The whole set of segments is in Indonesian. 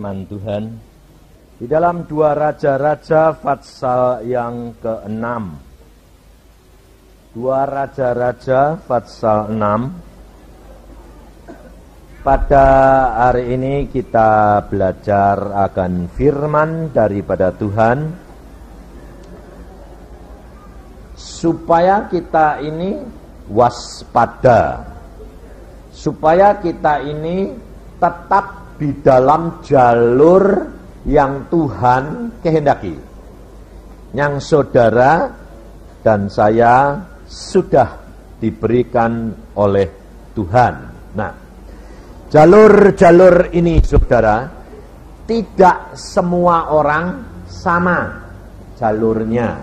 firman Tuhan di dalam 2 Raja-Raja pasal yang ke-6. 2 Raja-Raja pasal 6. Pada hari ini kita belajar akan firman daripada Tuhan, supaya kita ini waspada, supaya kita ini tetap di dalam jalur yang Tuhan kehendaki, yang saudara dan saya sudah diberikan oleh Tuhan. Nah, jalur-jalur ini, saudara, tidak semua orang sama jalurnya.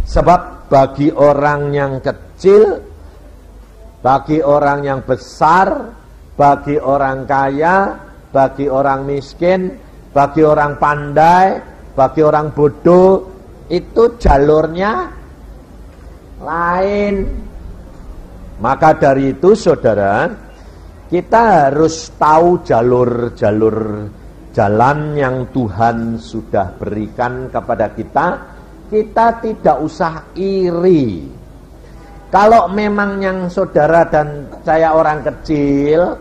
Sebab bagi orang yang kecil, bagi orang yang besar, bagi orang kaya, bagi orang miskin, bagi orang pandai, bagi orang bodoh, itu jalurnya lain. Maka dari itu, saudara, kita harus tahu jalur-jalur jalan yang Tuhan sudah berikan kepada kita. Kita tidak usah iri. Kalau memang yang saudara dan saya orang kecil,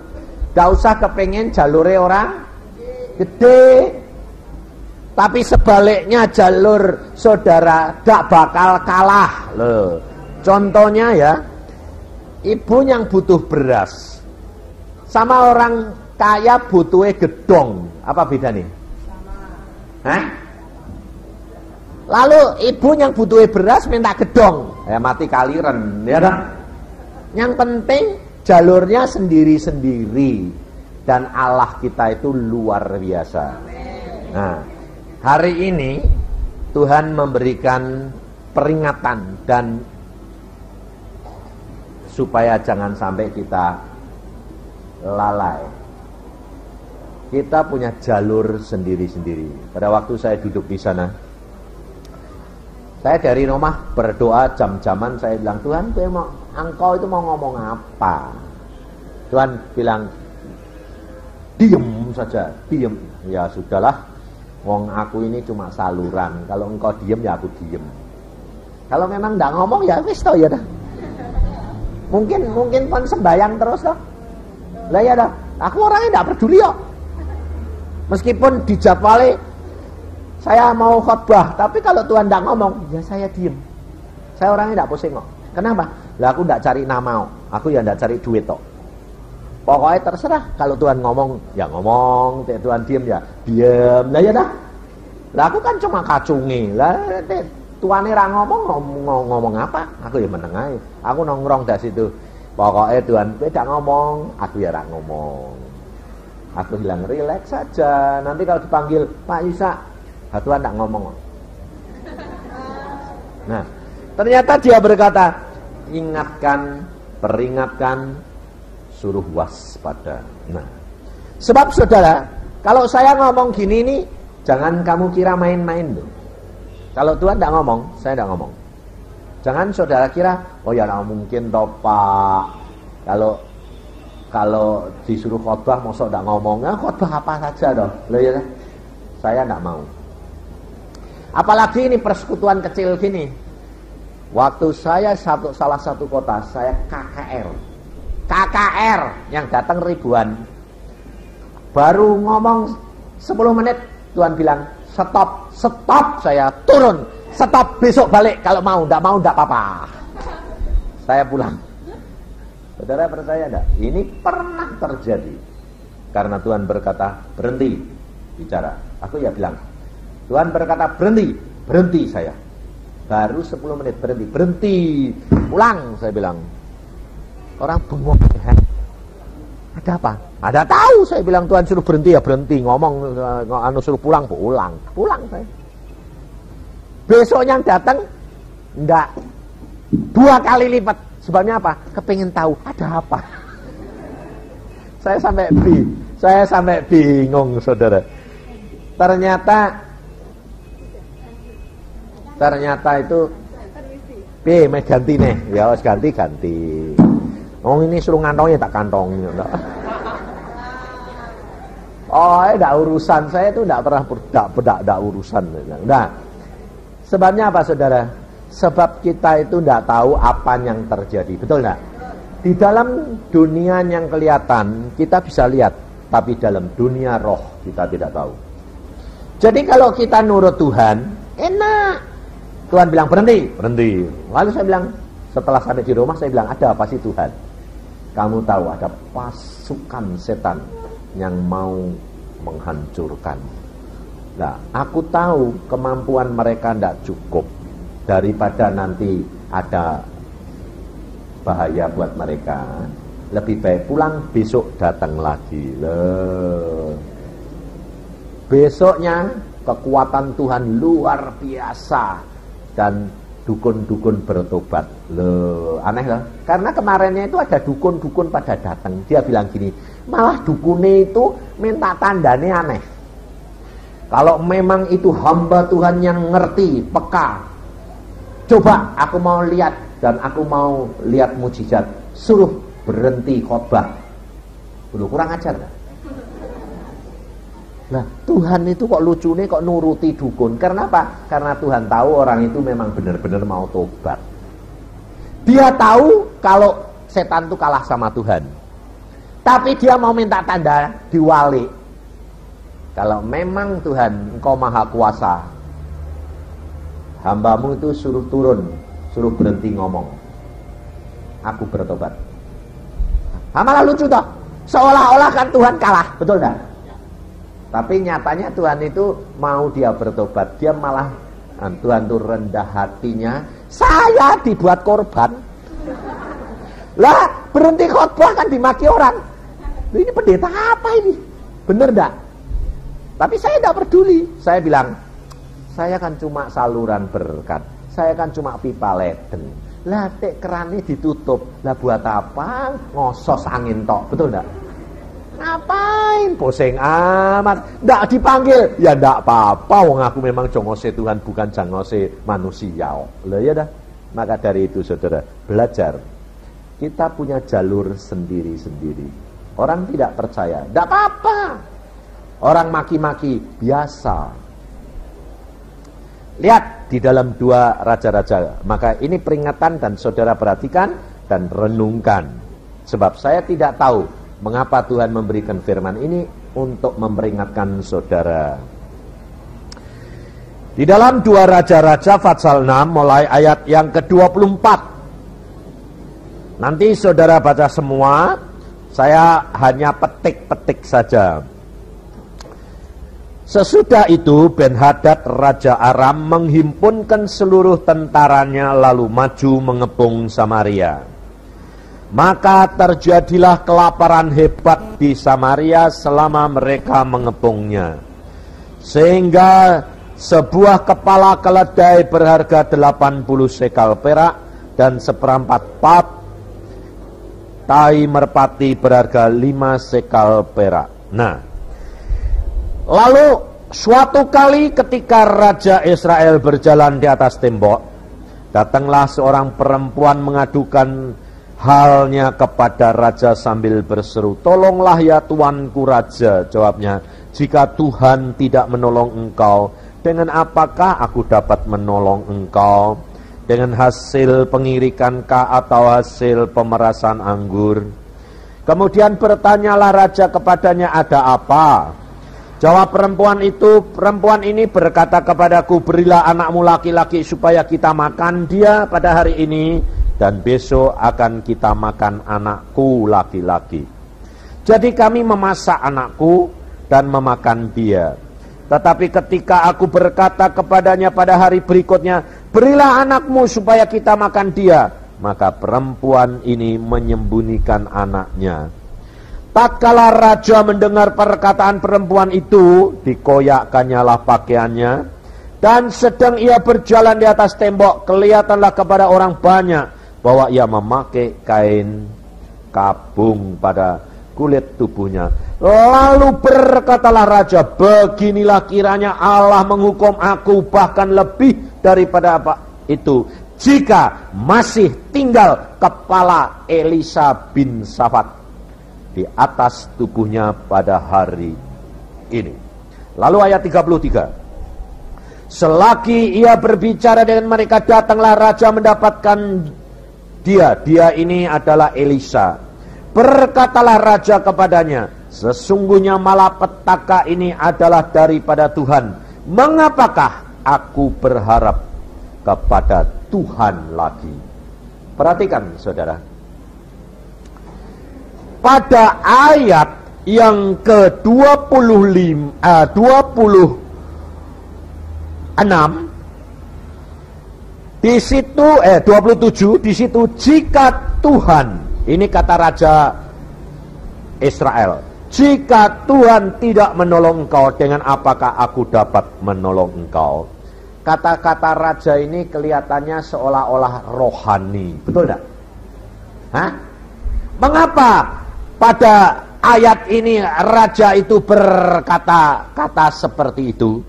gak usah kepengen jalure orang gede. Tapi sebaliknya jalur saudara gak bakal kalah loh. Contohnya ya, ibu yang butuh beras sama orang kaya butuhnya gedong, apa bedanya? Hah? Lalu ibu yang butuhnya beras minta gedong, ya mati kaliren, ya dah. Yang penting jalurnya sendiri-sendiri, dan Allah kita itu luar biasa. Nah, hari ini Tuhan memberikan peringatan dan supaya jangan sampai kita lalai. Kita punya jalur sendiri-sendiri. Pada waktu saya duduk di sana, saya dari rumah berdoa jam-jaman, saya bilang, Tuhan, engkau itu mau ngomong apa? Tuhan bilang, diem saja, diem. Ya sudahlah, wong aku ini cuma saluran. Kalau engkau diem, ya aku diem. Kalau memang enggak ngomong, ya wis toh ya dah. Mungkin pun sembayang terus toh. Lah ya dah, aku orangnya enggak peduli kok. Meskipun dijadwali saya mau khotbah, tapi kalau Tuhan tidak ngomong, ya saya diem. Saya orangnya tidak pusing kok. Kenapa? Lah aku tidak cari nama, aku ya tidak cari duit kok. Pokoknya terserah. Kalau Tuhan ngomong, ya ngomong. Tuhan diem, ya diem. Lah ya dah. Lah aku kan cuma kacungi. Lah Tuhan ini ngomong apa? Aku ya meneng aja. Aku nongkrong dari situ. Pokoknya Tuhan tidak ngomong, aku ya tidak ngomong. Aku bilang relax saja. Nanti kalau dipanggil Pak Isa, Tuhan tidak ngomong. Nah, ternyata dia berkata, ingatkan, peringatkan, suruh waspada. Nah, sebab saudara, kalau saya ngomong gini nih, jangan kamu kira main-main loh. Kalau Tuhan tidak ngomong, saya tidak ngomong. Jangan saudara kira, oh ya mungkin toh Pak, kalau disuruh khotbah masa tidak ngomong, nah, khotbah apa saja dong. Loh ya, saya tidak mau. Apalagi ini persekutuan kecil gini. Waktu saya salah satu kota, saya KKR yang datang ribuan. Baru ngomong 10 menit, Tuhan bilang, stop, saya turun. Stop, besok balik kalau mau, enggak apa-apa. Saya pulang. Saudara percaya enggak? Ini pernah terjadi. Karena Tuhan berkata, berhenti bicara. Aku ya bilang, Tuhan berkata berhenti saya. Baru 10 menit berhenti. Pulang, saya bilang. Orang bengong. Ada apa? Ada tahu, saya bilang Tuhan suruh berhenti ya berhenti. Ngomong suruh pulang saya. Besoknya datang enggak 2 kali lipat. Sebabnya apa? Kepengen tahu ada apa. Saya sampai bingung, saudara. Ternyata itu ganti nih. Ya harus ganti. Oh ini suruh ngantongnya tak kantong. Oh, enggak urusan, saya itu enggak pernah enggak urusan. Nah, sebabnya apa saudara? Sebab kita itu enggak tahu apa yang terjadi, betul enggak? Di dalam dunia yang kelihatan kita bisa lihat, tapi dalam dunia roh kita tidak tahu. Jadi kalau kita nurut Tuhan, enak. Tuhan bilang berhenti. Lalu saya bilang, setelah sampai di rumah saya bilang, ada apa sih Tuhan? Kamu tahu ada pasukan setan yang mau menghancurkan. Nah, aku tahu kemampuan mereka tidak cukup, daripada nanti ada bahaya buat mereka. Lebih baik pulang, besok datang lagi. Besoknya kekuatan Tuhan luar biasa dan dukun-dukun bertobat. Aneh loh. Karena kemarinnya itu ada dukun-dukun pada datang. Dia bilang gini, malah dukunnya itu minta tandanya aneh. Kalau memang itu hamba Tuhan yang ngerti, peka, coba aku mau lihat dan aku mau lihat mujizat, suruh berhenti khotbah. Belum kurang ajar kan? Nah, Tuhan itu kok lucunya kok nuruti dukun. Karena apa? Karena Tuhan tahu orang itu memang benar-benar mau tobat. Dia tahu kalau setan itu kalah sama Tuhan. Tapi dia mau minta tanda diwali. Kalau memang Tuhan engkau maha kuasa, hambamu itu suruh turun, suruh berhenti ngomong, aku bertobat. Malah lucu toh, seolah-olah kan Tuhan kalah, betul enggak? Tapi nyatanya Tuhan itu mau dia bertobat. Dia malah, Tuhan itu rendah hatinya, saya dibuat korban. Lah berhenti khotbah kan dimaki orang. Ini pendeta apa ini? Bener enggak? Tapi saya tidak peduli. Saya bilang, saya kan cuma saluran berkat, saya kan cuma pipa leden. Lah tek kerannya ditutup, lah buat apa? Ngosos angin tok, betul enggak? Ngapain? Pusing amat. Nggak dipanggil, ya nggak apa-apa. Wong aku memang jongose Tuhan, bukan jongose manusia. Lah ya dah. Maka dari itu saudara, belajar. Kita punya jalur sendiri-sendiri. Orang tidak percaya, nggak apa-apa. Orang maki-maki biasa. Lihat di dalam 2 Raja-Raja. Maka ini peringatan dan saudara perhatikan dan renungkan. Sebab saya tidak tahu mengapa Tuhan memberikan firman ini untuk memperingatkan saudara. Di dalam 2 Raja-Raja pasal 6 mulai ayat yang ke-24. Nanti saudara baca semua, saya hanya petik-petik saja. Sesudah itu Ben-Hadad Raja Aram menghimpunkan seluruh tentaranya lalu maju mengepung Samaria. Maka terjadilah kelaparan hebat di Samaria selama mereka mengepungnya. Sehingga sebuah kepala keledai berharga 80 sekal perak dan seperempat pap tai merpati berharga 5 sekal perak. Nah, lalu suatu kali ketika Raja Israel berjalan di atas tembok, datanglah seorang perempuan mengadukan halnya kepada raja sambil berseru, tolonglah ya tuanku raja. Jawabnya, jika Tuhan tidak menolong engkau, dengan apakah aku dapat menolong engkau? Dengan hasil pengirikan kah atau hasil pemerasan anggur? Kemudian bertanyalah raja kepadanya, ada apa? Jawab perempuan ini berkata kepadaku, berilah anakmu laki-laki supaya kita makan dia pada hari ini, dan besok akan kita makan anakku laki-laki. Jadi kami memasak anakku dan memakan dia. Tetapi ketika aku berkata kepadanya pada hari berikutnya, berilah anakmu supaya kita makan dia, maka perempuan ini menyembunyikan anaknya. Tatkala raja mendengar perkataan perempuan itu, dikoyakkannya pakaiannya, dan sedang ia berjalan di atas tembok, kelihatanlah kepada orang banyak bahwa ia memakai kain kabung pada kulit tubuhnya. Lalu berkatalah raja, beginilah kiranya Allah menghukum aku bahkan lebih daripada apa itu, jika masih tinggal kepala Elisa bin Safat di atas tubuhnya pada hari ini. Lalu ayat 33. Selagi ia berbicara dengan mereka, datanglah raja mendapatkan dia. Dia ini adalah Elisa. Berkatalah raja kepadanya, sesungguhnya malapetaka ini adalah daripada Tuhan. Mengapakah aku berharap kepada Tuhan lagi? Perhatikan saudara. Pada ayat yang ke-26 di situ 27 di situ, jika Tuhan, ini kata raja Israel, jika Tuhan tidak menolong engkau, dengan apakah aku dapat menolong engkau? Kata-kata raja ini kelihatannya seolah-olah rohani, betul tidak? Hah? Mengapa pada ayat ini raja itu berkata-kata seperti itu?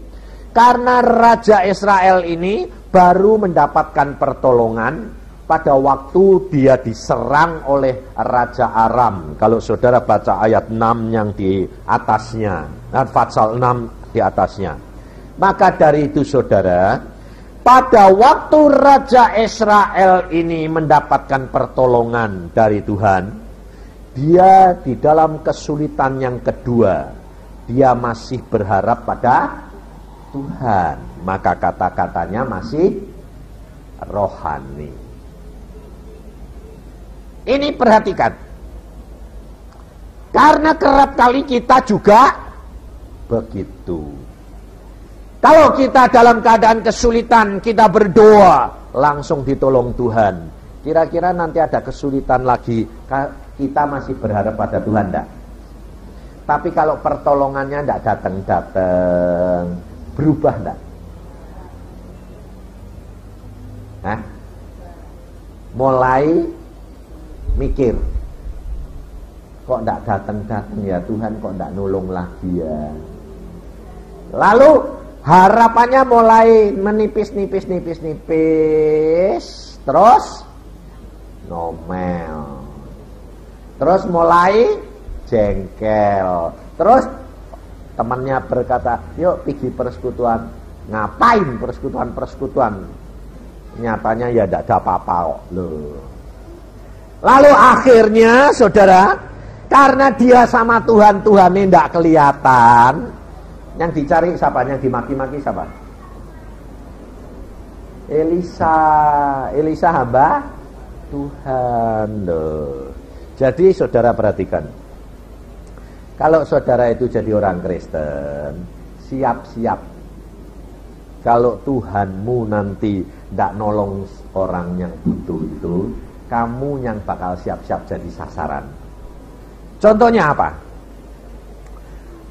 Karena raja Israel ini baru mendapatkan pertolongan pada waktu dia diserang oleh Raja Aram. Kalau saudara baca ayat 6 yang di atasnya, Fatsal 6 di atasnya. Maka dari itu saudara, pada waktu Raja Israel ini mendapatkan pertolongan dari Tuhan, dia di dalam kesulitan yang kedua, dia masih berharap pada Tuhan. Maka kata-katanya masih rohani. Ini perhatikan. Karena kerap kali kita juga begitu. Kalau kita dalam keadaan kesulitan, kita berdoa, langsung ditolong Tuhan. Kira-kira nanti ada kesulitan lagi, kita masih berharap pada Tuhan enggak? Tapi kalau pertolongannya enggak datang-datang, berubah enggak? Hah? Mulai mikir, kok enggak datang-datang ya Tuhan, kok enggak nolong lagi ya. Lalu harapannya mulai menipis, terus ngomel, terus mulai jengkel, terus temannya berkata, yuk pergi persekutuan. Ngapain persekutuan? Nyatanya ya tidak ada apa-apa kok. Loh. Lalu akhirnya saudara, karena dia sama Tuhan, Tuhannya tidak kelihatan, yang dicari siapa? Yang dimaki-maki siapa? Elisa hamba Tuhan. Loh. Jadi saudara perhatikan, kalau saudara itu jadi orang Kristen, siap-siap kalau Tuhanmu nanti tidak nolong orang yang butuh itu, kamu yang bakal siap-siap jadi sasaran. Contohnya apa?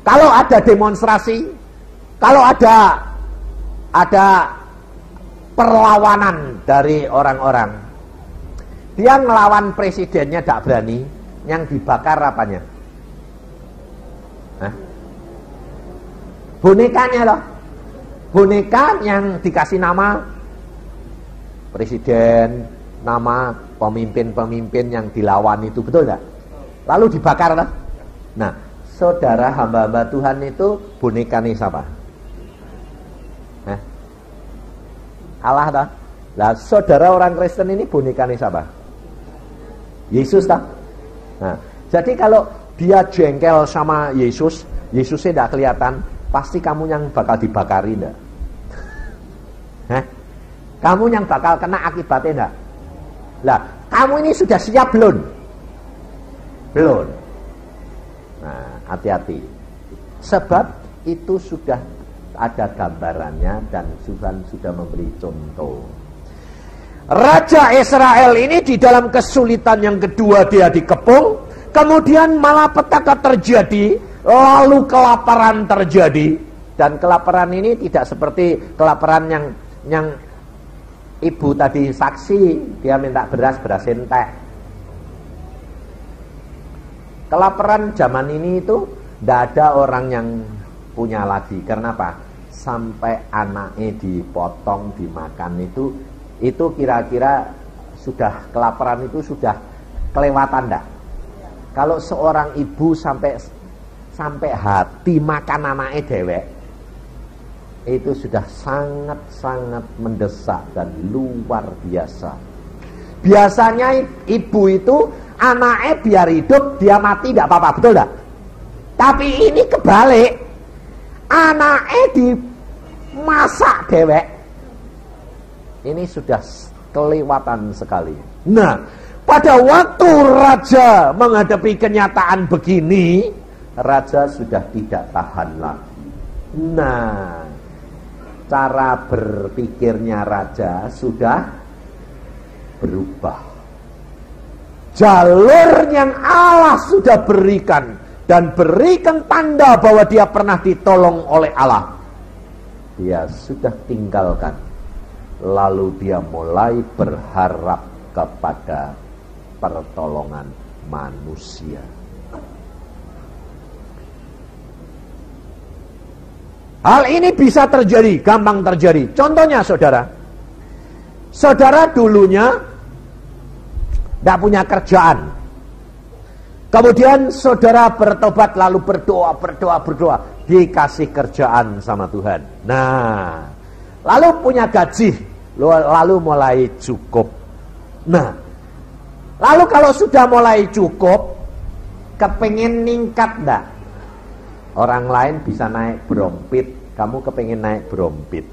Kalau ada demonstrasi, kalau ada perlawanan dari orang-orang, dia ngelawan presidennya tidak berani, yang dibakar apanya? Hah? Bonekanya loh. Boneka yang dikasih nama presiden, nama pemimpin-pemimpin yang dilawan itu, betul enggak? Lalu dibakar loh. Nah, saudara hamba-hamba Tuhan itu bonekanya siapa? Hah? Allah dah. Lah saudara orang Kristen ini bonekanya siapa? Yesus dah. Nah, jadi kalau dia jengkel sama Yesus, Yesusnya tidak kelihatan, pasti kamu yang bakal dibakari enggak? Hah? Kamu yang bakal kena akibatnya enggak? Lah, kamu ini sudah siap belum? Belum. Nah, hati-hati. Sebab itu sudah ada gambarannya dan Tuhan sudah memberi contoh. Raja Israel ini di dalam kesulitan yang kedua dia dikepung, kemudian malapetaka terjadi, lalu kelaparan terjadi. Dan kelaparan ini tidak seperti kelaparan yang ibu tadi saksi, dia minta beras entek. Kelaparan zaman ini itu tidak ada orang yang punya lagi. Karena apa? Sampai anaknya dipotong, dimakan itu kira-kira sudah, kelaparan itu sudah kelewatan enggak? Kalau seorang ibu sampai sampai hati makan anaknya dewek, itu sudah sangat-sangat mendesak dan luar biasa. Biasanya ibu itu anaknya biar hidup, dia mati tidak apa-apa, betul tidak? Tapi ini kebalik, anaknya dimasak dewek. Ini sudah kelewatan sekali. Nah, pada waktu raja menghadapi kenyataan begini, raja sudah tidak tahan lagi. Nah, cara berpikirnya raja sudah berubah. Jalur yang Allah sudah berikan dan berikan tanda bahwa dia pernah ditolong oleh Allah, dia sudah tinggalkan. Lalu dia mulai berharap kepada pertolongan manusia. Hal ini bisa terjadi, gampang terjadi. Contohnya saudara, saudara dulunya tidak punya kerjaan. Kemudian saudara bertobat lalu berdoa, dikasih kerjaan sama Tuhan. Nah, lalu punya gaji, lalu mulai cukup. Nah, lalu kalau sudah mulai cukup, kepengen ningkat enggak? Orang lain bisa naik brompit, kamu kepengen naik brompit.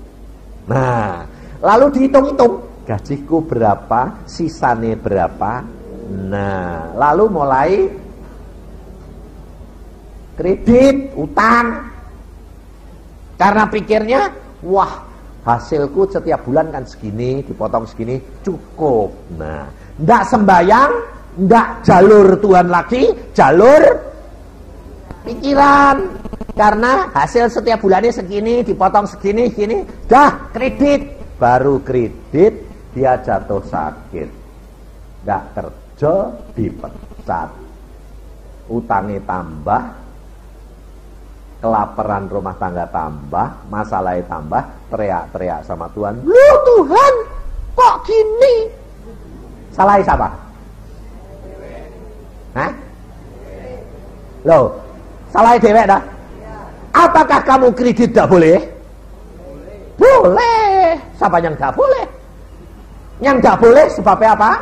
Nah, lalu dihitung-hitung, gajiku berapa, sisane berapa. Nah, lalu mulai kredit, utang. Karena pikirnya, wah, hasilku setiap bulan kan segini, dipotong segini, cukup. Nah, ndak sembayang, ndak jalur Tuhan lagi, jalur pikiran. Karena hasil setiap bulannya segini, dipotong segini, dah kredit. Baru kredit, dia jatuh sakit. Ndak kerja, dipecat. Utangnya tambah, kelaparan rumah tangga tambah, masalahnya tambah, teriak-teriak sama Tuhan. Loh Tuhan, kok gini? Salahnya siapa? Hah? Loh, salahnya dewek dah? Apakah kamu kredit tidak boleh? Boleh. Siapa yang tidak boleh? Yang tidak boleh sebabnya apa?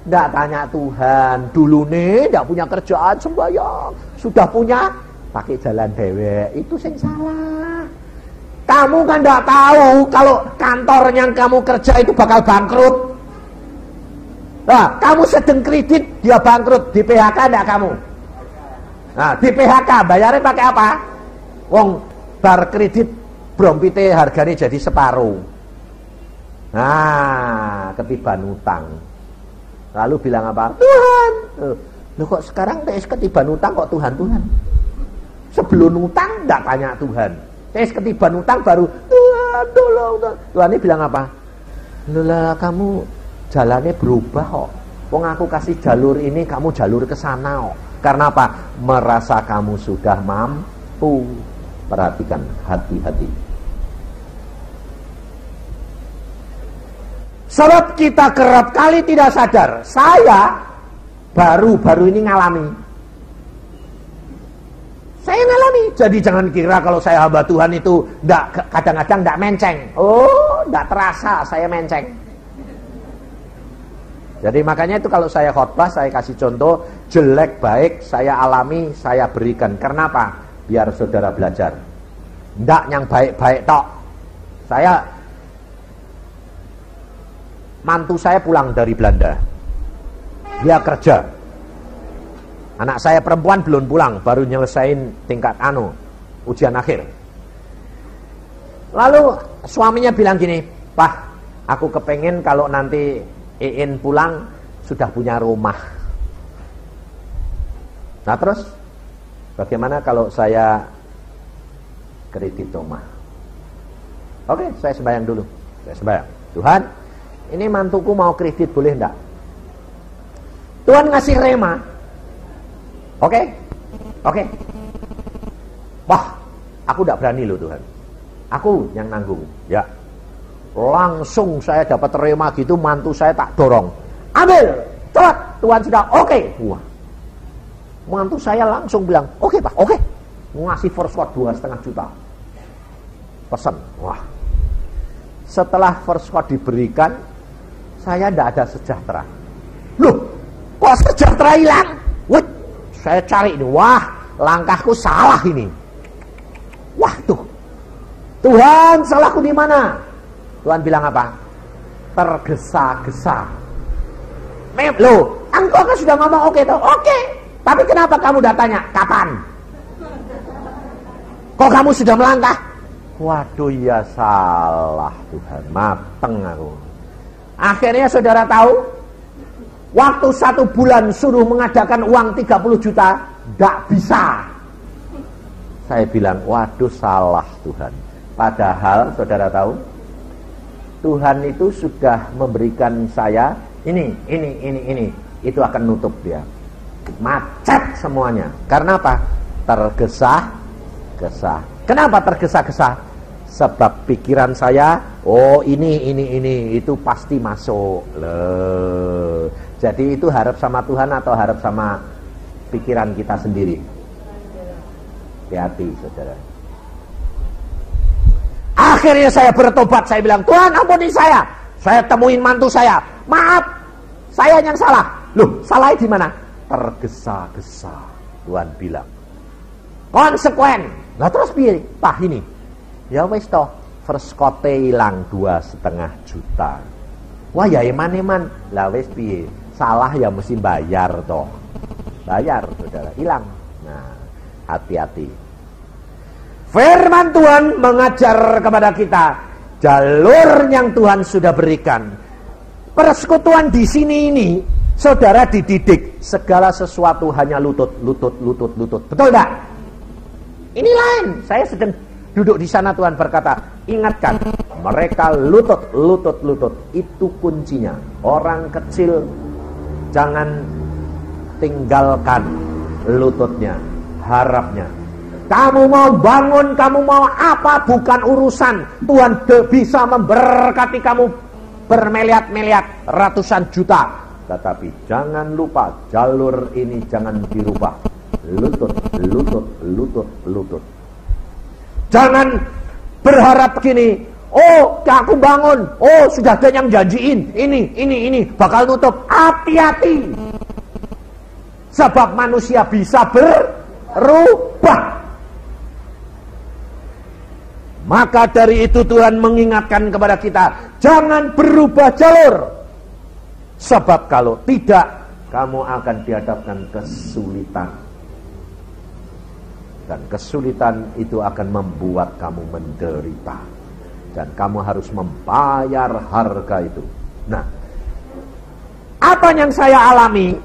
Tidak tanya Tuhan. Dulu nih tidak punya kerjaan, sembahyang. Sudah punya, pakai jalan dewek. Itu yang salah. Kamu kan tidak tahu kalau kantor yang kamu kerja itu bakal bangkrut. Nah, kamu sedang kredit, dia bangkrut. Di PHK tidak kamu? Nah, di PHK bayarnya pakai apa? Wong bar kredit brompite harganya jadi separuh. Nah, ketiban utang. Lalu bilang apa? Tuhan. Loh kok sekarang ketiban utang kok Tuhan? Sebelum utang enggak tanya Tuhan. Ketiban utang baru Tuhan tolong. Tuhan ini bilang apa? Loh kamu jalannya berubah kok. Wong aku kasih jalur ini, kamu jalur ke sana kok. Karena apa? Merasa kamu sudah mampu. Perhatikan, hati-hati. Sebab kita kerap kali tidak sadar. Saya baru ini ngalami. Saya ngalami. Jadi jangan kira kalau saya hamba Tuhan itu kadang-kadang tidak menceng. Oh, tidak terasa saya menceng. Jadi makanya itu kalau saya khotbah, saya kasih contoh jelek baik, saya alami, saya berikan. Kenapa? Biar saudara belajar. Ndak yang baik-baik tok. Mantu saya pulang dari Belanda. Dia kerja. Anak saya perempuan belum pulang, baru nyelesain tingkat ujian akhir. Lalu suaminya bilang gini, "Pak, aku kepengen kalau nanti Iin pulang sudah punya rumah." Nah terus bagaimana kalau saya kredit rumah? Oke, saya sembahyang dulu. Saya sembahyang. Tuhan, ini mantuku mau kredit boleh enggak? Tuhan ngasih rema. Oke. Wah, aku enggak berani loh Tuhan. Aku yang nanggung. Ya. Langsung saya dapat rema gitu, mantu saya tak dorong. Ambil, cepat, Tuhan sudah oke. Wah. Mantu saya langsung bilang, oke Pak, oke. Ngasih first quote 2,5 juta. Pesan, wah. Setelah first quote diberikan, saya tidak ada sejahtera. Loh, kok sejahtera hilang? Wih, saya cari ini, wah, langkahku salah ini. Wah tuh, Tuhan salahku di mana? Tuhan bilang apa? Tergesa-gesa. Loh, engkau kan sudah ngomong oke toh? Oke. Tapi kenapa kamu udah tanya kapan? Kok kamu sudah melangkah? Waduh, ya salah Tuhan, mateng aku. Akhirnya saudara tahu, waktu 1 bulan suruh mengadakan uang 30 juta, gak bisa. Saya bilang, waduh salah Tuhan. Padahal saudara tahu, Tuhan itu sudah memberikan saya ini. Itu akan nutup dia. Macet semuanya. Karena apa? Tergesa-gesa. Kenapa tergesa-gesa? Sebab pikiran saya, oh ini itu pasti masuk. Loh. Jadi itu harap sama Tuhan atau harap sama pikiran kita sendiri? Hati-hati saudara. Akhirnya saya bertobat, saya bilang, Tuhan ampuni saya. Saya temuin mantu saya. Maaf, saya yang salah. Loh, salahnya di mana? Tergesa-gesa. Tuhan bilang. Konsekuen. Lah terus piye? Pah ini. Ya wis toh, first quote hilang 2,5 juta. Wah ya eman. Lah wis piye? Salah ya mesti bayar toh. Bayar saudara, hilang. Nah, hati-hati. Firman Tuhan mengajar kepada kita jalur yang Tuhan sudah berikan. Persekutuan di sini ini, saudara dididik segala sesuatu hanya lutut. Betul enggak? Ini lain. Saya sedang duduk di sana, Tuhan berkata, ingatkan mereka lutut. Itu kuncinya. Orang kecil jangan tinggalkan lututnya, harapnya. Kamu mau bangun, kamu mau apa, bukan urusan. Tuhan bisa memberkati kamu bermiliat-miliat, ratusan juta. Tetapi jangan lupa, jalur ini jangan dirubah. Lutut. Jangan berharap gini, oh aku bangun, oh sudah ada yang janjiin, ini bakal nutup. Hati-hati. Sebab manusia bisa berubah. Maka dari itu Tuhan mengingatkan kepada kita, jangan berubah jalur. Sebab kalau tidak, kamu akan dihadapkan kesulitan. Dan kesulitan itu akan membuat kamu menderita. Dan kamu harus membayar harga itu. Nah, apa yang saya alami?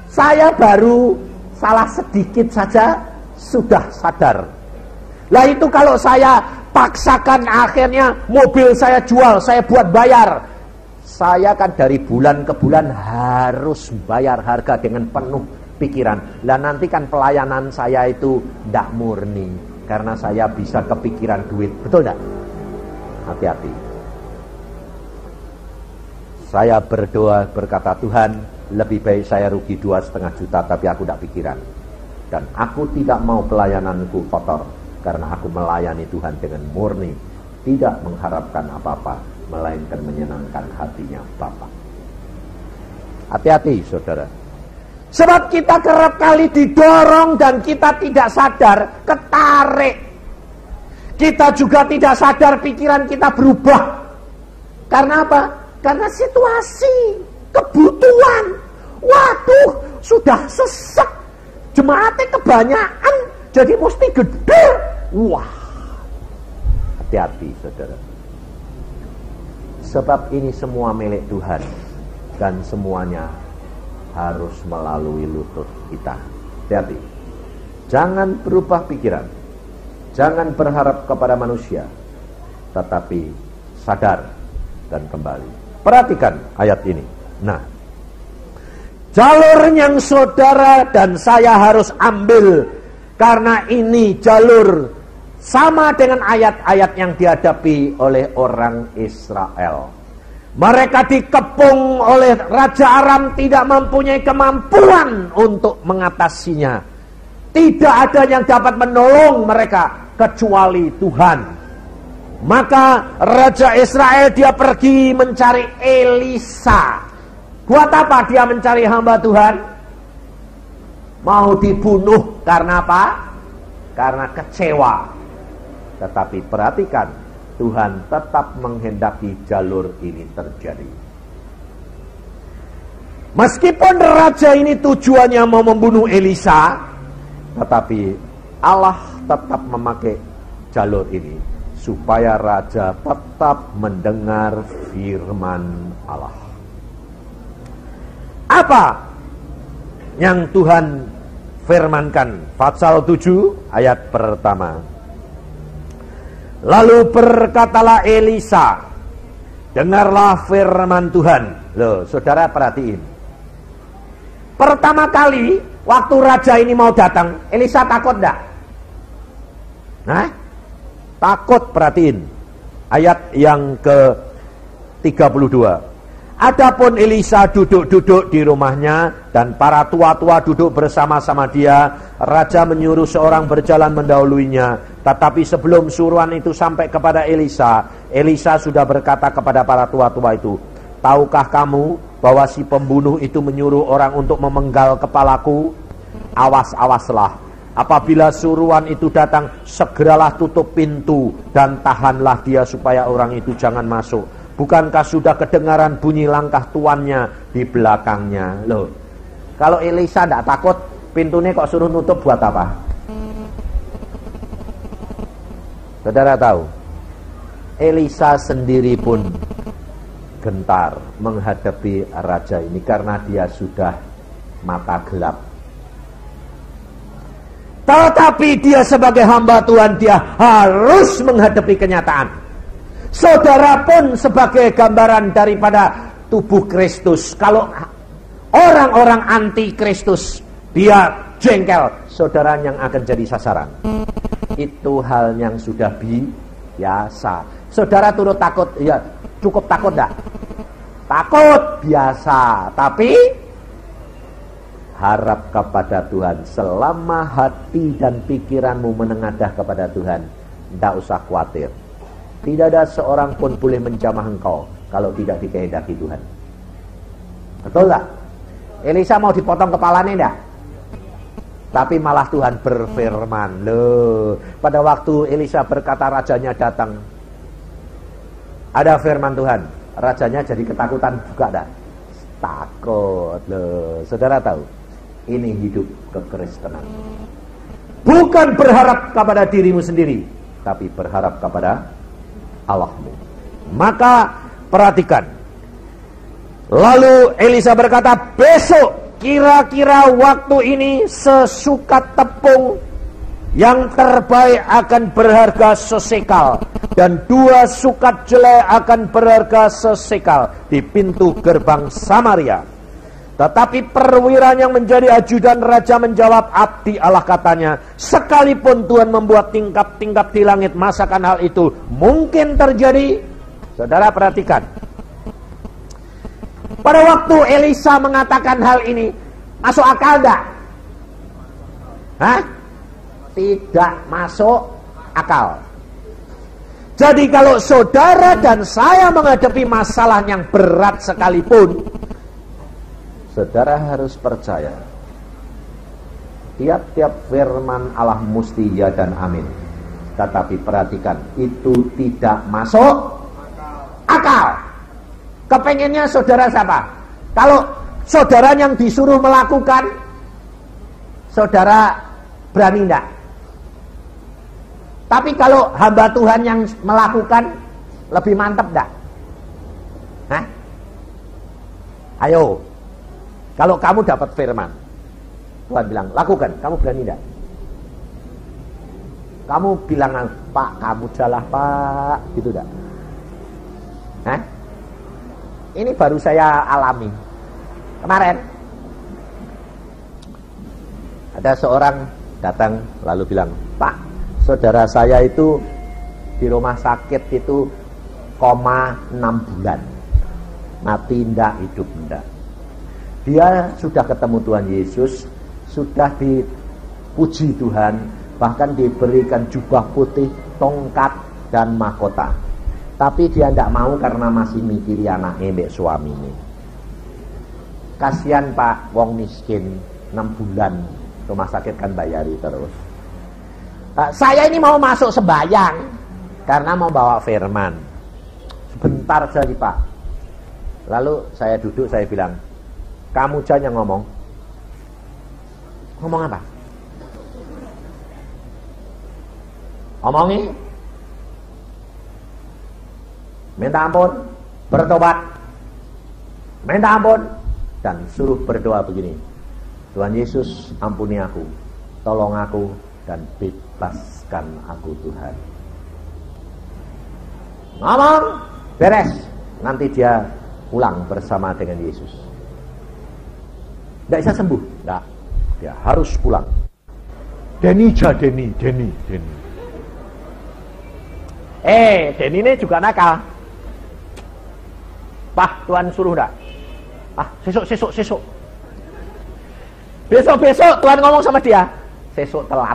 Saya baru salah sedikit saja sudah sadar. Lah itu kalau saya paksakan, akhirnya mobil saya jual, saya buat bayar. Saya kan dari bulan ke bulan harus bayar harga dengan penuh pikiran. Lah nanti kan pelayanan saya itu tidak murni, karena saya bisa kepikiran duit. Betul tidak? Hati-hati. Saya berdoa berkata, Tuhan lebih baik saya rugi 2,5 juta, tapi aku tidak pikiran. Dan aku tidak mau pelayananku kotor, karena aku melayani Tuhan dengan murni, tidak mengharapkan apa-apa, melainkan menyenangkan hatinya Bapa. Hati-hati saudara. Sebab kita kerap kali didorong dan kita tidak sadar, ketarik. Kita juga tidak sadar pikiran kita berubah. Karena apa? Karena situasi, kebutuhan. Waduh, sudah sesek. Jemaatnya kebanyakan, jadi mesti gede. Wah, hati-hati saudara. Sebab ini semua milik Tuhan, dan semuanya harus melalui lutut kita. Hati-hati. Jangan berubah pikiran. Jangan berharap kepada manusia, tetapi sadar dan kembali. Perhatikan ayat ini. Nah, jalur yang saudara dan saya harus ambil, karena ini jalur sama dengan ayat-ayat yang dihadapi oleh orang Israel. Mereka dikepung oleh Raja Aram, tidak mempunyai kemampuan untuk mengatasinya. Tidak ada yang dapat menolong mereka kecuali Tuhan. Maka Raja Israel dia pergi mencari Elisa. Buat apa dia mencari hamba Tuhan? Mau dibunuh karena apa? Karena kecewa. Tetapi perhatikan, Tuhan tetap menghendaki jalur ini terjadi. Meskipun raja ini tujuannya mau membunuh Elisa, tetapi Allah tetap memakai jalur ini supaya raja tetap mendengar firman Allah. Apa yang Tuhan firmankan? Pasal 7 ayat pertama. Lalu berkatalah Elisa, dengarlah firman Tuhan. Loh, saudara perhatiin. Pertama kali waktu raja ini mau datang, Elisa takut enggak? Nah, takut, perhatiin. Ayat yang ke-32. Adapun Elisa duduk-duduk di rumahnya dan para tua-tua duduk bersama-sama dia. Raja menyuruh seorang berjalan mendahuluinya. Tetapi sebelum suruhan itu sampai kepada Elisa, Elisa sudah berkata kepada para tua-tua itu, tahukah kamu bahwa si pembunuh itu menyuruh orang untuk memenggal kepalaku? Awas-awaslah. Apabila suruhan itu datang, segeralah tutup pintu dan tahanlah dia supaya orang itu jangan masuk. Bukankah sudah kedengaran bunyi langkah tuannya di belakangnya? Loh, kalau Elisa tidak takut, pintunya kok suruh nutup buat apa? Saudara tahu, Elisa sendiri pun gentar menghadapi raja ini karena dia sudah mata gelap. Tetapi dia sebagai hamba Tuhan, dia harus menghadapi kenyataan. Saudara pun sebagai gambaran daripada tubuh Kristus. Kalau orang-orang anti Kristus, dia jengkel, saudara yang akan jadi sasaran. Itu hal yang sudah biasa. Saudara turut takut, ya cukup takut enggak? Takut biasa, tapi harap kepada Tuhan. Selama hati dan pikiranmu menengadah kepada Tuhan, tidak usah khawatir. Tidak ada seorang pun boleh menjamah engkau kalau tidak dikehendaki Tuhan. Betul tak? Elisa mau dipotong kepalanya enggak? Tapi malah Tuhan berfirman. Loh, pada waktu Elisa berkata rajanya datang, ada firman Tuhan. Rajanya jadi ketakutan juga enggak? Takut. Loh, saudara tahu, ini hidup kekristenan. Bukan berharap kepada dirimu sendiri, tapi berharap kepada Allahmu. Maka perhatikan. Lalu Elisa berkata, besok kira-kira waktu ini sesukat tepung yang terbaik akan berharga sesekal, dan 2 sukat jelai akan berharga sesekal di pintu gerbang Samaria. Tetapi perwira yang menjadi ajudan raja menjawab, abdi Allah katanya, sekalipun Tuhan membuat tingkap-tingkap di langit, masakan hal itu mungkin terjadi? Saudara perhatikan. Pada waktu Elisa mengatakan hal ini, masuk akal enggak? Hah? Tidak masuk akal. Jadi kalau saudara dan saya menghadapi masalah yang berat sekalipun, saudara harus percaya, tiap-tiap firman Allah mesti ya dan amin. Tetapi perhatikan, itu tidak masuk akal. Kepengennya saudara siapa? Kalau saudara yang disuruh melakukan, saudara berani enggak? Tapi kalau hamba Tuhan yang melakukan, lebih mantap enggak? Hah? Ayo. Kalau kamu dapat firman, Tuhan bilang, lakukan, kamu berani enggak? Kamu bilang, Pak, kamu jalah Pak, gitu enggak? Hah? Ini baru saya alami. Kemarin, ada seorang datang lalu bilang, Pak, saudara saya itu di rumah sakit itu 6 bulan. mati ndak, hidup ndak. Dia sudah ketemu Tuhan Yesus, sudah dipuji Tuhan, bahkan diberikan jubah putih, tongkat dan mahkota. Tapi dia ndak mau karena masih mikiri anaknya mbek suamine. Kasihan Pak, wong miskin 6 bulan rumah sakit kan bayari terus. Saya ini mau masuk sembahyang karena mau bawa firman. Sebentar saja Pak. Lalu saya duduk, saya bilang, kamu jangan ngomong. Ngomong apa? Omongi. Minta ampun, bertobat. Minta ampun. Dan suruh berdoa begini. Tuhan Yesus, ampuni aku. Tolong aku dan bebaskan aku Tuhan. Ngomong, beres. Nanti dia pulang bersama dengan Yesus. Tidak bisa sembuh, tidak. Dia harus pulang. Denny. Denny ini juga nakal. Pak, Tuhan suruh enggak? Sesuk. Besok Tuhan ngomong sama dia. Sesuk telat.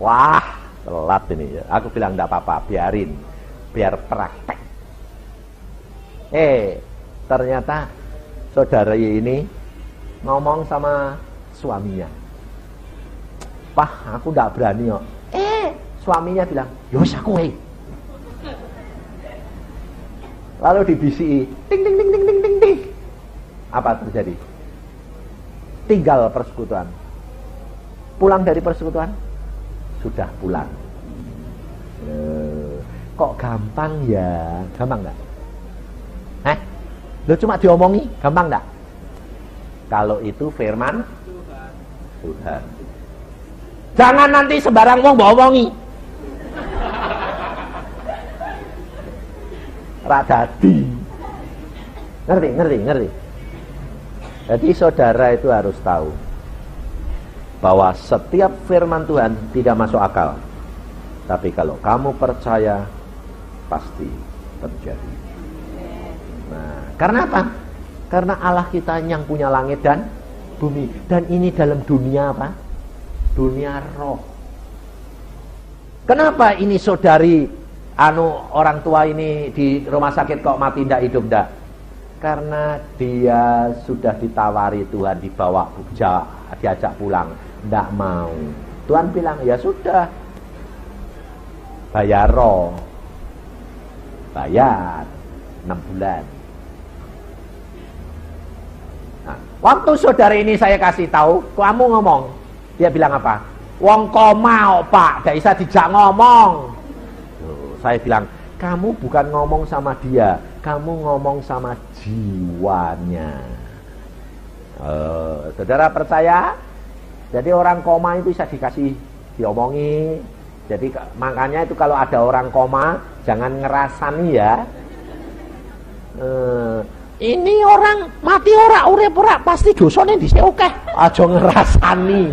Wah, telat ini. Aku bilang enggak apa-apa, biarin. Biar praktek. Ternyata saudara ini ngomong sama suaminya. Pak, aku enggak berani kok. Suaminya bilang, "Yos aku Lalu dibisiki, ting. Apa terjadi? Tinggal persekutuan. Pulang dari persekutuan, sudah pulang. Kok gampang ya? Gampang enggak? Lo cuma diomongi, gampang enggak? Kalau itu firman Tuhan. Jangan nanti sembarang wong mbok omongi. Radadi. Ngerti. Jadi saudara itu harus tahu bahwa setiap firman Tuhan tidak masuk akal. Tapi kalau kamu percaya, pasti terjadi. Nah, karena apa? Karena Allah kita yang punya langit dan bumi. Dan ini dalam dunia apa? Dunia roh. Kenapa ini saudari orang tua ini di rumah sakit kok mati ndak, hidup ndak? Karena dia sudah ditawari Tuhan, dibawa diajak pulang, ndak mau. Tuhan bilang, ya sudah, bayar 6 bulan. Nah, waktu saudara ini saya kasih tahu, kamu ngomong, dia bilang apa? Wong koma Pak, ndak bisa dijak ngomong. Saya bilang, kamu bukan ngomong sama dia, kamu ngomong sama jiwanya. Saudara percaya? Jadi orang koma itu bisa diomongi. Jadi makanya itu kalau ada orang koma, jangan ngerasani ya. Ini orang mati ora, urip ora, pasti dosane dhisik akeh. Aja ngerasani.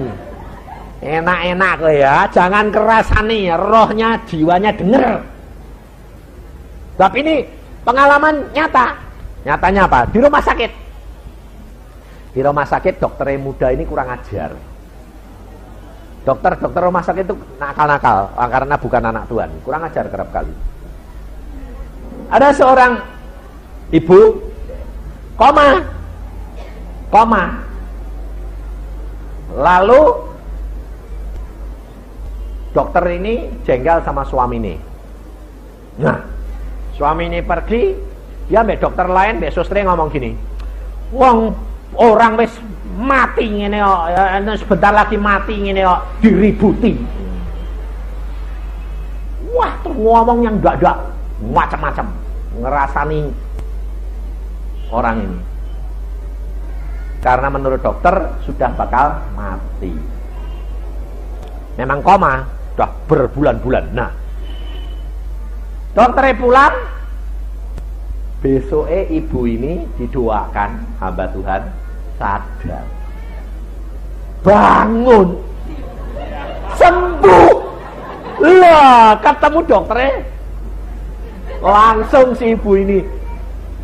Enak-enak kok ya, jangan kerasani, rohnya, jiwanya denger. Tapi ini pengalaman nyata. Nyatanya apa? Di rumah sakit. Di rumah sakit dokter muda ini kurang ajar. Dokter rumah sakit itu nakal-nakal karena bukan anak Tuhan. Kurang ajar kerap kali. Ada seorang ibu koma. Lalu dokter ini jengkel sama suami ini. Nah, suami ini pergi, dia mbek dokter lain, mbek suster ngomong gini, wong orang wis mati ngene kok, sebentar lagi mati ngene kok, diributi. Wah, terus ngomong yang enggak macam-macam, ngerasani orang ini. Karena menurut dokter sudah bakal mati. Memang koma, sudah berbulan-bulan. Nah, dokternya pulang, besoknya ibu ini didoakan hamba Tuhan sadar, bangun, sembuh. Lah, ketemu dokternya, langsung si ibu ini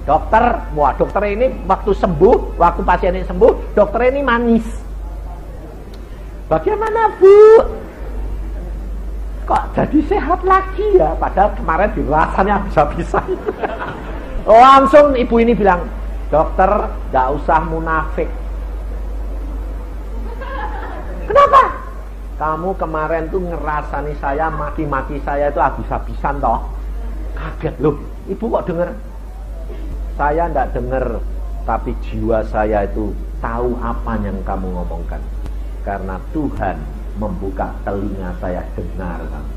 Dokter ini waktu sembuh, waktu pasien ini sembuh, dokter ini manis. Bagaimana Bu? Kok jadi sehat lagi ya? Padahal kemarin dirasanya habis-habisan. Langsung ibu ini bilang, dokter gak usah munafik. Kenapa? Kamu kemarin tuh ngerasani saya, maki-maki saya itu habis-habisan toh. Kaget loh, ibu kok denger? Saya ndak denger, tapi jiwa saya itu tahu apa yang kamu ngomongkan. Karena Tuhan membuka telinga saya dengar kamu.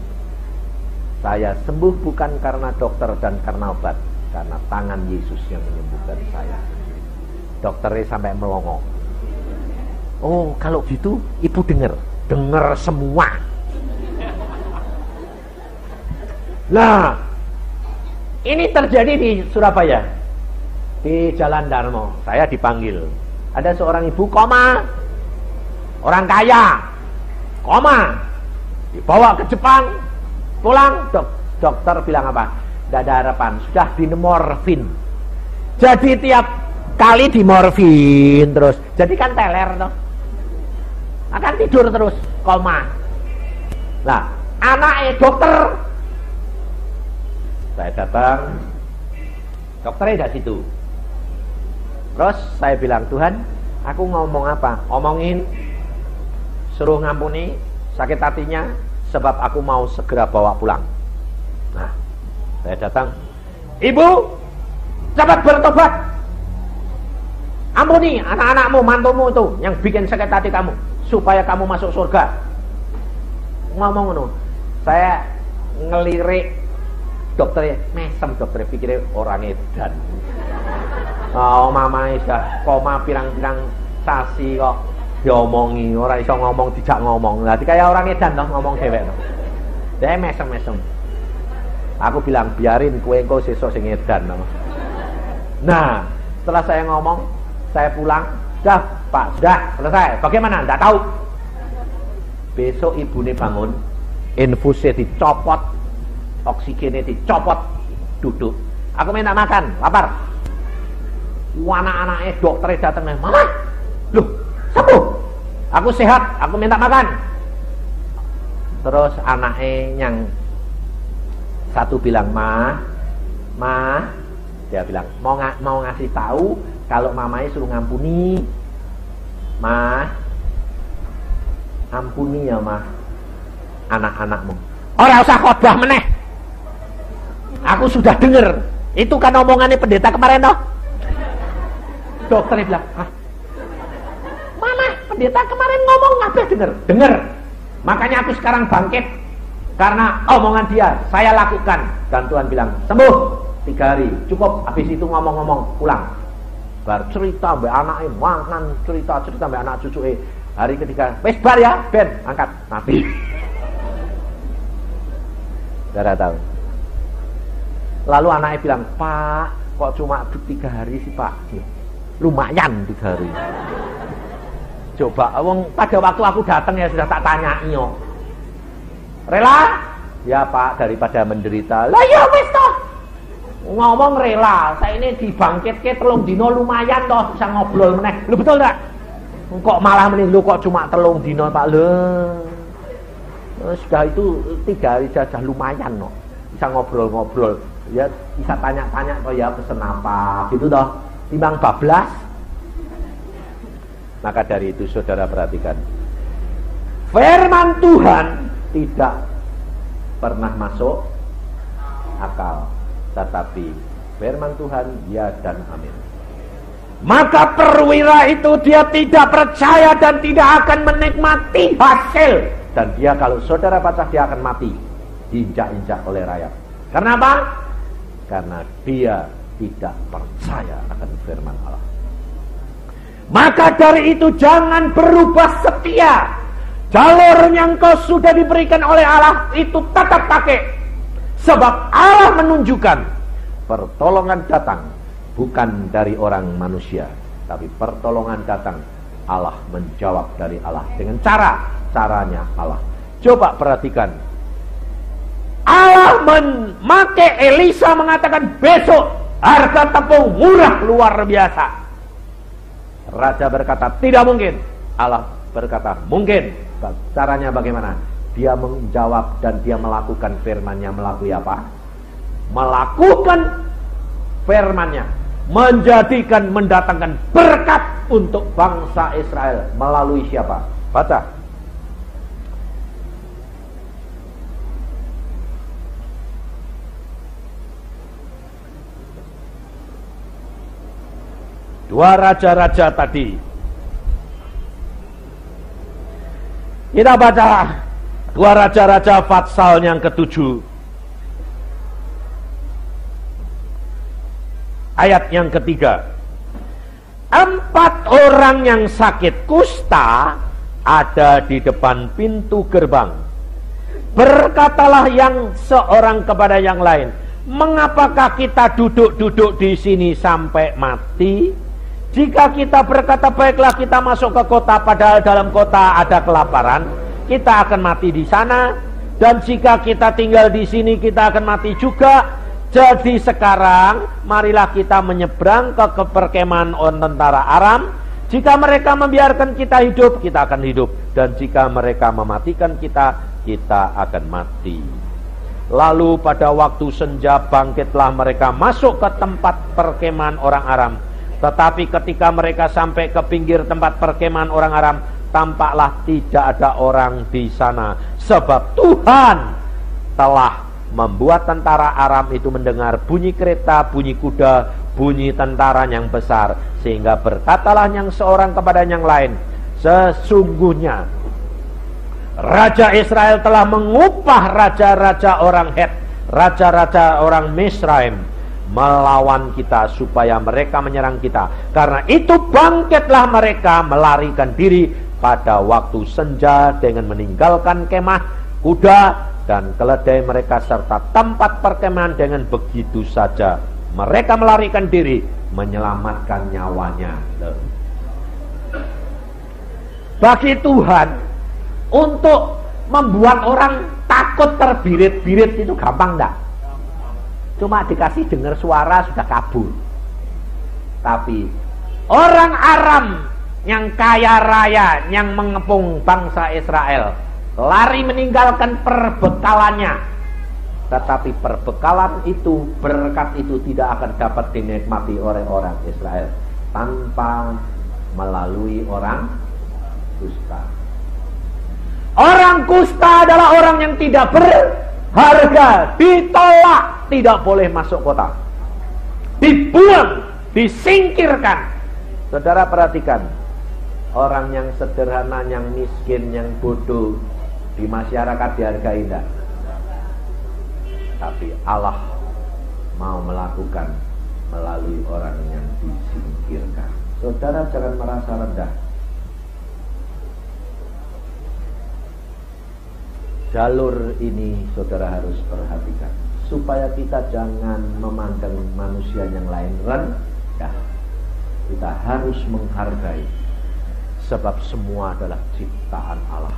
Saya sembuh bukan karena dokter dan karena obat, karena tangan Yesus yang menyembuhkan saya. Dokternya sampai melongo. Oh, kalau gitu ibu dengar semua. Nah, ini terjadi di Surabaya, di Jalan Darmo. Saya dipanggil. Ada seorang ibu koma, orang kaya, koma, dibawa ke Jepang, pulang. Dokter bilang apa? Tidak ada harapan, sudah dimorfin. Jadi tiap kali dimorfin terus, jadi kan teler toh, akan tidur terus, koma. Nah, anaknya dokter, saya datang, dokternya dari situ. Terus saya bilang, Tuhan, aku ngomong apa? Ngomongin suruh ngampuni sakit hatinya, sebab aku mau segera bawa pulang. Nah, saya datang, ibu, cepat bertobat, ampuni anak-anakmu, mantumu itu yang bikin sakit hati kamu, supaya kamu masuk surga. Ngomong no, saya ngelirik dokternya, mesem dokternya, pikirnya orang edan. Oh, mama sudah koma pirang-pirang sasi kok diomongi, orang iso ngomong tidak ngomong. Nanti kayak orang edan toh ngomong dewek toh. Dia mesem-mesem. Aku bilang biarin kowe engko sesuk sing edan toh. Nah, setelah saya ngomong, saya pulang, sudah Pak, sudah selesai. Bagaimana? Tidak tahu. Besok ibu ini bangun, infusnya dicopot, oksigennya dicopot, duduk. Aku minta makan, lapar. Anak-anaknya dokternya datang, mama, loh, sembuh. Aku sehat, aku minta makan. Terus anaknya yang satu bilang, ma, dia bilang mau ngasih tahu kalau mamanya suruh ngampuni. Ma, ampuni ya ma anak-anakmu. Ora usah khotbah meneh. Aku sudah dengar. Itu kan omongannya pendeta kemarin toh. Dokternya bilang, hah? Mana pendeta kemarin ngomong ngapa dengar. Makanya aku sekarang bangkit karena omongan dia saya lakukan. Dan Tuhan bilang sembuh 3 hari cukup. Habis itu ngomong-ngomong pulang. Bar cerita mbak anaknya, mangan cerita mbak anak cucu. Hari ketiga, wes bar ya, Ben angkat mati. Tidak tahu. Lalu anaknya bilang, Pak, kok cuma 3 hari sih Pak? Lumayan 3 hari. Coba, pada waktu aku datang ya sudah tak tanya iyo. Rela? Ya Pak, daripada menderita. Lah ya wis toh. Ngomong rela, saya ini dibangkitke 3 dino lumayan toh, bisa ngobrol meneh. Lu betul enggak? Kok malah meneh lu kok cuma 3 dino Pak. Sudah itu 3 hari saja lumayan no. Bisa ngobrol-ngobrol. Ya bisa tanya-tanya toh ya pesen apa gitu toh. Timbang bablas. Maka dari itu saudara perhatikan, firman Tuhan tidak pernah masuk akal, tetapi firman Tuhan ya dan amin. Maka perwira itu dia tidak percaya dan tidak akan menikmati hasil. Dan dia kalau saudara baca, dia akan mati diinjak-injak oleh rakyat. Karena apa? Karena dia tidak percaya akan firman Allah. Maka dari itu jangan berubah setia. Jalur yang kau sudah diberikan oleh Allah itu tetap pakai. Sebab Allah menunjukkan pertolongan datang bukan dari orang manusia, tapi pertolongan datang Allah menjawab dari Allah dengan caranya Allah. Coba perhatikan. Allah memakai Elisa mengatakan besok Harga tepung murah luar biasa. Raja berkata, tidak mungkin. Allah berkata, mungkin. Caranya bagaimana? Dia menjawab dan dia melakukan firman-Nya. Melalui apa? Melakukan firman-Nya. Mendatangkan berkat untuk bangsa Israel. Melalui siapa? Baca. Dua raja-raja tadi. Kita baca dua raja-raja Fatsal yang ketujuh. Ayat yang ketiga. 4 orang yang sakit kusta ada di depan pintu gerbang. Berkatalah yang seorang kepada yang lain, mengapakah kita duduk-duduk di sini sampai mati? Jika kita berkata, baiklah kita masuk ke kota, padahal dalam kota ada kelaparan, kita akan mati di sana. Dan jika kita tinggal di sini, kita akan mati juga. Jadi sekarang, marilah kita menyeberang ke perkemahan tentara Aram. Jika mereka membiarkan kita hidup, kita akan hidup. Dan jika mereka mematikan kita, kita akan mati. Lalu pada waktu senja bangkitlah mereka masuk ke tempat perkemahan orang Aram. Tetapi ketika mereka sampai ke pinggir tempat perkemahan orang Aram, tampaklah tidak ada orang di sana. Sebab Tuhan telah membuat tentara Aram itu mendengar bunyi kereta, bunyi kuda, bunyi tentara yang besar. Sehingga berkatalah yang seorang kepada yang lain, sesungguhnya Raja Israel telah mengupah raja-raja orang Het, raja-raja orang Misraim melawan kita supaya mereka menyerang kita. Karena itu bangkitlah mereka melarikan diri pada waktu senja dengan meninggalkan kemah, kuda dan keledai mereka serta tempat perkemahan. Dengan begitu saja mereka melarikan diri, menyelamatkan nyawanya. Bagi Tuhan, untuk membuat orang takut terbirit-birit itu gampang enggak? Cuma dikasih dengar suara sudah kabur. Tapi orang Aram yang kaya raya, yang mengepung bangsa Israel, lari meninggalkan perbekalannya. Tetapi perbekalan itu, berkat itu tidak akan dapat dinikmati oleh orang Israel tanpa melalui orang kusta. Orang kusta adalah orang yang tidak berharga, ditolak, tidak boleh masuk kota, dibuang, disingkirkan. Saudara perhatikan, orang yang sederhana, yang miskin, yang bodoh di masyarakat dihargai tidak? Tapi Allah mau melakukan melalui orang yang disingkirkan. Saudara jangan merasa rendah. Jalur ini saudara harus perhatikan, supaya kita jangan memandang manusia yang lain rendah. Kita harus menghargai, sebab semua adalah ciptaan Allah.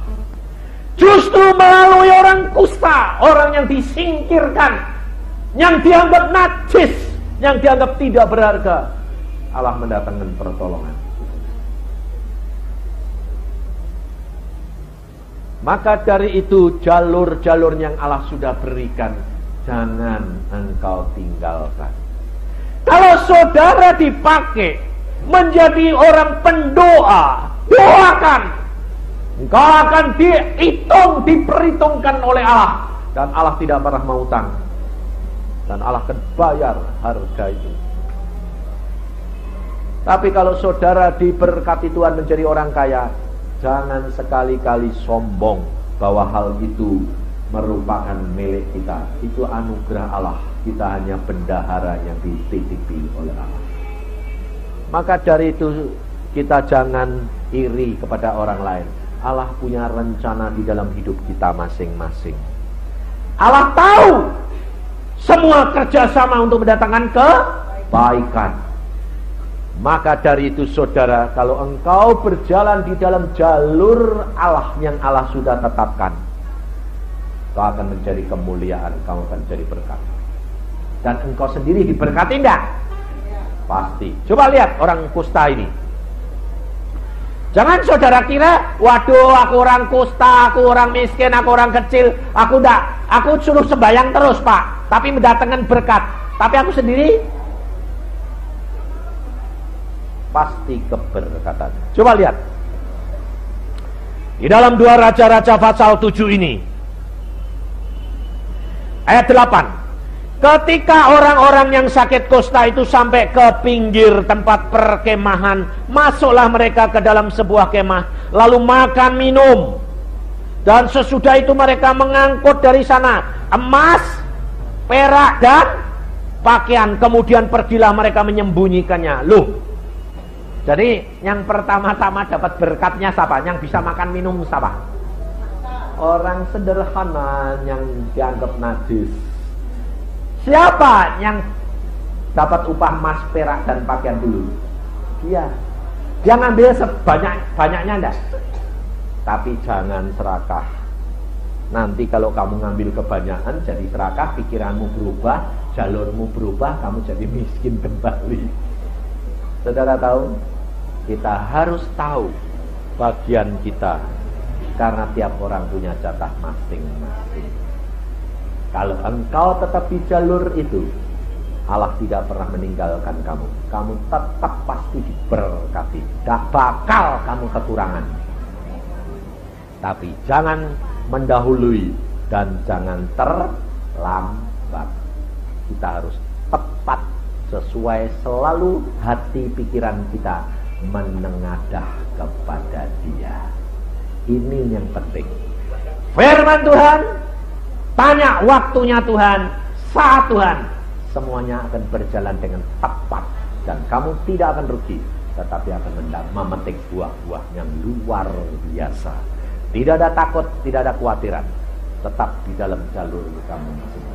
Justru melalui orang kusta, orang yang disingkirkan, yang dianggap najis, yang dianggap tidak berharga, Allah mendatangkan pertolongan. Maka dari itu jalur-jalur yang Allah sudah berikan, jangan engkau tinggalkan. Kalau saudara dipakai menjadi orang pendoa, doakan. Engkau akan diperhitungkan oleh Allah. Dan Allah tidak pernah mau utang. Dan Allah akan bayar harga itu. Tapi kalau saudara diberkati Tuhan menjadi orang kaya, jangan sekali-kali sombong bahwa hal itu merupakan milik kita. Itu anugerah Allah. Kita hanya bendahara yang dititipi oleh Allah. Maka dari itu kita jangan iri kepada orang lain. Allah punya rencana di dalam hidup kita masing-masing. Allah tahu semua kerjasama untuk mendatangkan kebaikan. Maka dari itu saudara, kalau engkau berjalan di dalam jalur Allah yang Allah sudah tetapkan, kau akan menjadi kemuliaan, kau akan menjadi berkat. Dan engkau sendiri diberkati enggak? Pasti. Coba lihat orang kusta ini. Jangan saudara kira, waduh aku orang kusta, aku orang miskin, aku orang kecil, aku suruh sembahyang terus Pak, tapi mendatangkan berkat, tapi aku sendiri pasti keberkatan. Coba lihat di dalam 2 Raja-Raja pasal 7 ini ayat 8. Ketika orang-orang yang sakit kusta itu sampai ke pinggir tempat perkemahan, masuklah mereka ke dalam sebuah kemah, lalu makan minum. Dan sesudah itu mereka mengangkut dari sana emas, perak, dan pakaian. Kemudian pergilah mereka menyembunyikannya. Loh, jadi yang pertama-tama dapat berkatnya siapa? Yang bisa makan minum siapa? Orang sederhana yang dianggap najis. Siapa yang dapat upah emas, perak, dan pakaian dulu? Dia ngambil sebanyak-banyaknya enggak? Tapi jangan serakah. Nanti kalau kamu ngambil kebanyakan jadi serakah, pikiranmu berubah, jalurmu berubah, kamu jadi miskin kembali. Saudara tahu? Kita harus tahu bagian kita, karena tiap orang punya jatah masing-masing. Kalau engkau tetap di jalur itu, Allah tidak pernah meninggalkan kamu. Kamu tetap pasti diberkati. Gak bakal kamu kekurangan. Tapi jangan mendahului dan jangan terlambat. Kita harus tepat sesuai, selalu hati pikiran kita menengadah kepada Dia. Ini yang penting. Firman Tuhan, tanya waktunya Tuhan, saat Tuhan, semuanya akan berjalan dengan tepat. Dan kamu tidak akan rugi, tetapi akan memetik buah-buah yang luar biasa. Tidak ada takut, tidak ada kekhawatiran. Tetap di dalam jalur kamu masing-masing.